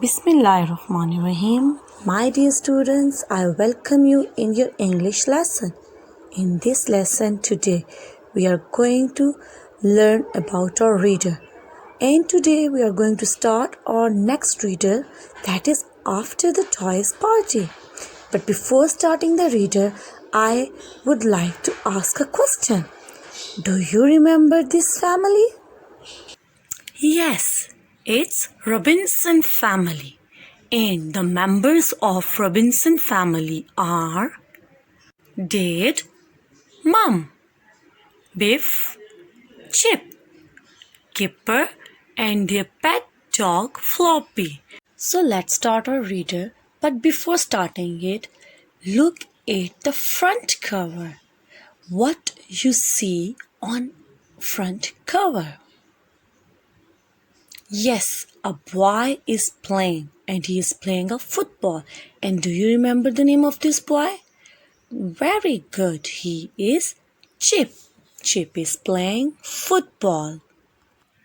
Bismillahirrahmanirrahim. My dear students, I welcome you in your English lesson. In this lesson today, we are going to learn about our reader. And today we are going to start our next reader, that is After the Toys Party. But before starting the reader, I would like to ask a question. Do you remember this family? Yes, it's Robinson family. And the members of Robinson family are Dad, Mom, Biff, Chip, Kipper, and their pet dog Floppy. So let's start our reader. But before starting it, look at the front cover. What you see on front cover? Yes, a boy is playing and he is playing a football. And do you remember the name of this boy? Very good. He is Chip. Chip is playing football.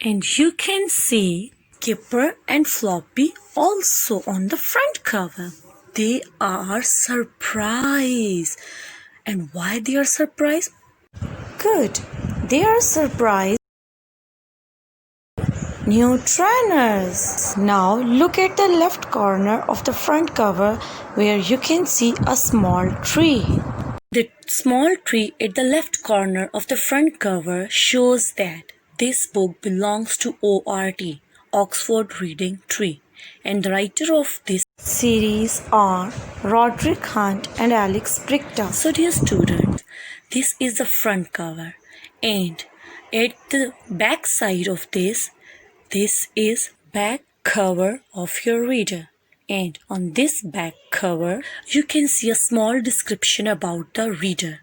And you can see Kipper and Floppy also on the front cover. They are surprised. And why they are surprised? Good. They are surprised. New trainers. Now look at the left corner of the front cover where you can see a small tree. The small tree at the left corner of the front cover shows that this book belongs to ORT, Oxford Reading Tree, and the writer of this series are Roderick Hunt and Alex Brickta. So dear students, this is the front cover, and at the back side of this is back cover of your reader. And on this back cover, you can see a small description about the reader.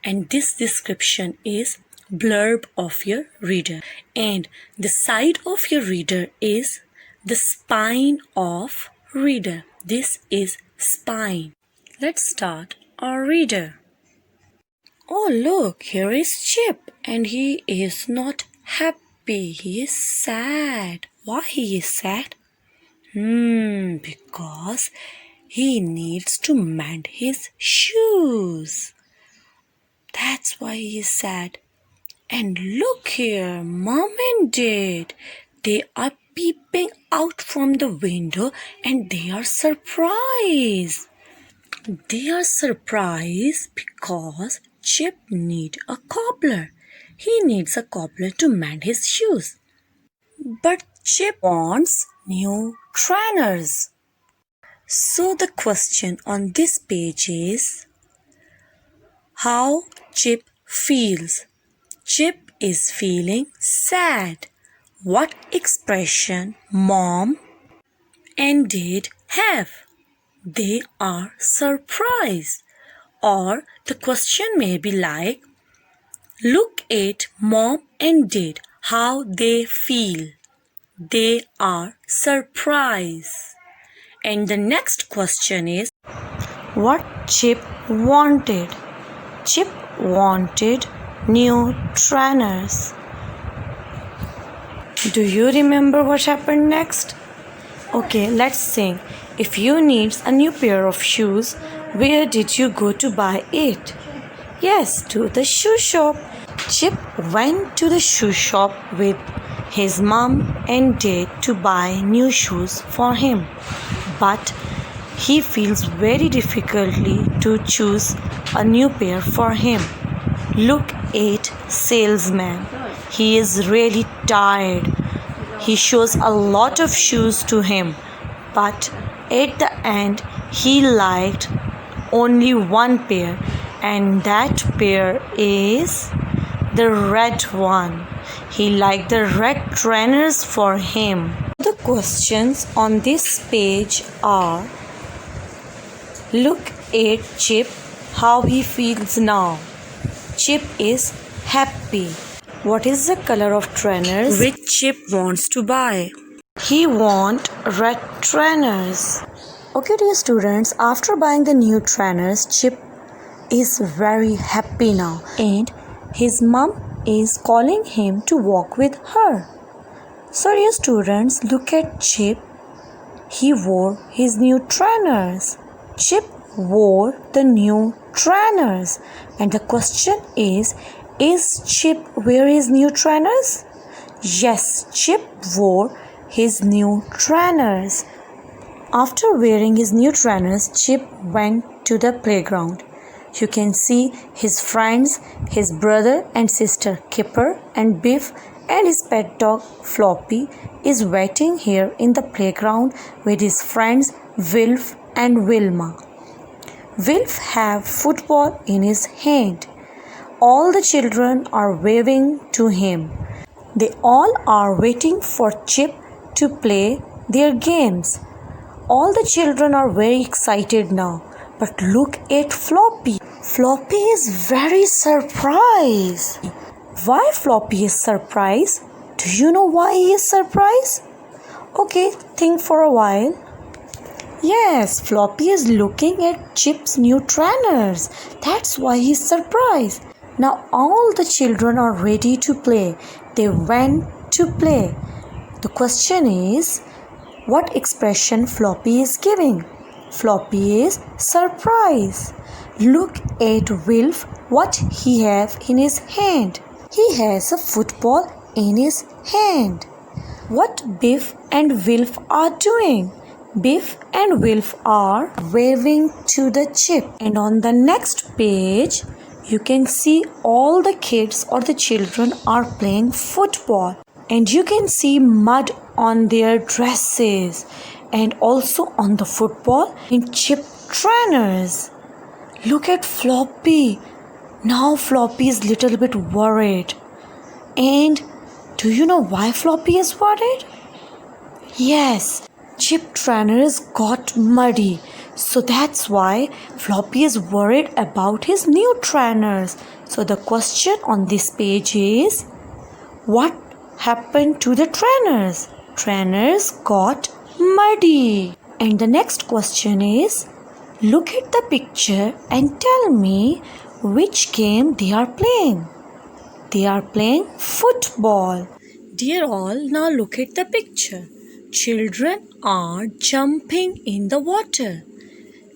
And this description is blurb of your reader. And the side of your reader is the spine of reader. This is spine. Let's start our reader. Oh, look, here is Chip, and he is not happy. He is sad. Why he is sad? Because he needs to mend his shoes. That's why he is sad. And look here, Mom and Dad. They are peeping out from the window and they are surprised. They are surprised because Chip needs a cobbler. He needs a cobbler to mend his shoes. But Chip wants new trainers. So the question on this page is how Chip feels. Chip is feeling sad. What expression Mom and Dad have? They are surprised. Or the question may be like, look at Mom and Dad, how they feel. They are surprised. And the next question is, what Chip wanted? Chip wanted new trainers. Do you remember what happened next? Okay, let's sing. If you need a new pair of shoes, where did you go to buy it? Yes, to the shoe shop. Chip went to the shoe shop with his mom and dad to buy new shoes for him. But he feels very difficultly to choose a new pair for him. Look at salesman. He is really tired. He shows a lot of shoes to him, but at the end he liked only one pair, and that pair is the red one. He liked the red trainers for him. The questions on this page are, look at Chip, how he feels now. Chip is happy. What is the color of trainers which Chip wants to buy? He wants red trainers. Okay, dear students, after buying the new trainers, Chip is very happy now, and his mom is calling him to walk with her. So, dear students, look at Chip. He wore his new trainers. Chip wore the new trainers. And the question is Chip wear his new trainers? Yes, Chip wore his new trainers. After wearing his new trainers, Chip went to the playground. You can see his friends, his brother and sister Kipper and Biff and his pet dog Floppy is waiting here in the playground with his friends Wilf and Wilma. Wilf have football in his hand. All the children are waving to him. They all are waiting for Chip to play their games. All the children are very excited now. But look at Floppy. Floppy is very surprised. Why Floppy is surprised? Do you know why he is surprised? Okay, think for a while. Yes, Floppy is looking at Chip's new trainers. That's why he's surprised. Now all the children are ready to play. They went to play. The question is, what expression Floppy is giving? Floppy is surprised. Look at Wilf, what he have in his hand. He has a football in his hand. What Biff and Wilf are doing? Biff and Wilf are waving to the Chip. And on the next page, you can see all the kids or the children are playing football. And you can see mud on their dresses and also on the football in Chip trainers. Look at Floppy. Now Floppy is little bit worried. And do you know why Floppy is worried? Yes, Chip trainers got muddy. So that's why Floppy is worried about his new trainers. So the question on this page is, what happened to the trainers? Trainers got muddy. And the next question is, look at the picture and tell me which game they are playing. They are playing football. Dear all, now look at the picture. Children are jumping in the water.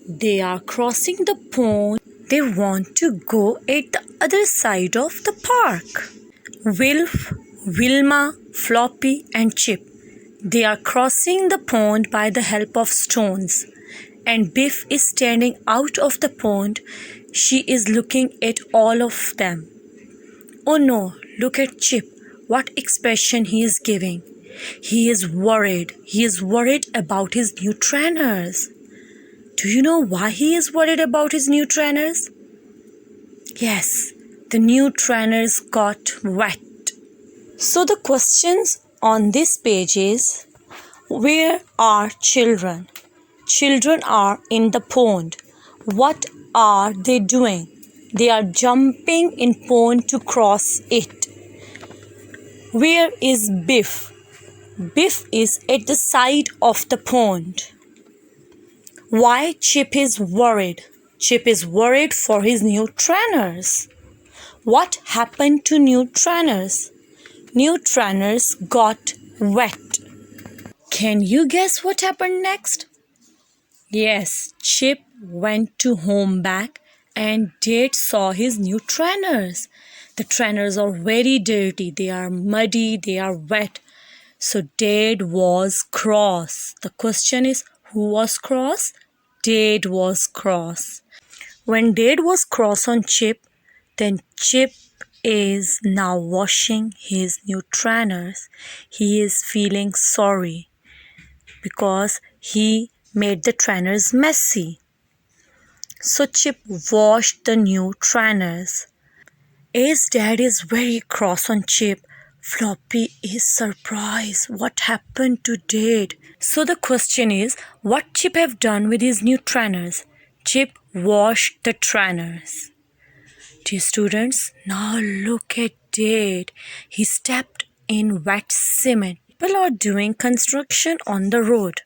They are crossing the pond. They want to go at the other side of the park. Wilf, Wilma, Floppy and Chip. They are crossing the pond by the help of stones. And Biff is standing out of the pond. She is looking at all of them. Oh no, look at Chip. What expression he is giving. He is worried. He is worried about his new trainers. Do you know why he is worried about his new trainers? Yes, the new trainers got wet. So the questions on this page is, where are children? Children are in the pond. What are they doing? They are jumping in pond to cross it. Where is Biff? Biff is at the side of the pond. Why Chip is worried? Chip is worried for his new trainers. What happened to new trainers? New trainers got wet. Can you guess what happened next? Yes, Chip went to home back and Dad saw his new trainers. The trainers are very dirty. They are muddy. They are wet. So Dad was cross. The question is, who was cross? Dad was cross. When Dad was cross on Chip, then Chip is now washing his new trainers. He is feeling sorry because he made the trainers messy. So Chip washed the new trainers. As Dad is very cross on Chip, Floppy is surprised. What happened to Dad? So the question is, what Chip have done with his new trainers? Chip washed the trainers. Dear students, now look at Dad. He stepped in wet cement. People are doing construction on the road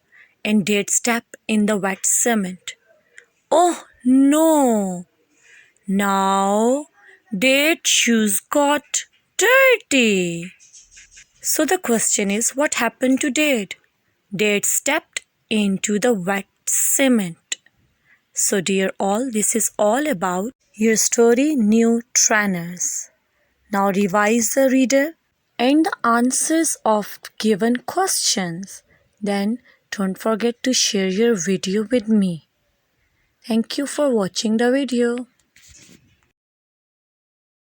and Dad stepped in the wet cement. Oh no! Now Dad's shoes got dirty. So the question is, what happened to Dad? Dad stepped into the wet cement. So, dear all, this is all about your story, New Trainers. Now revise the reader and the answers of given questions. Then don't forget to share your video with me. Thank you for watching the video.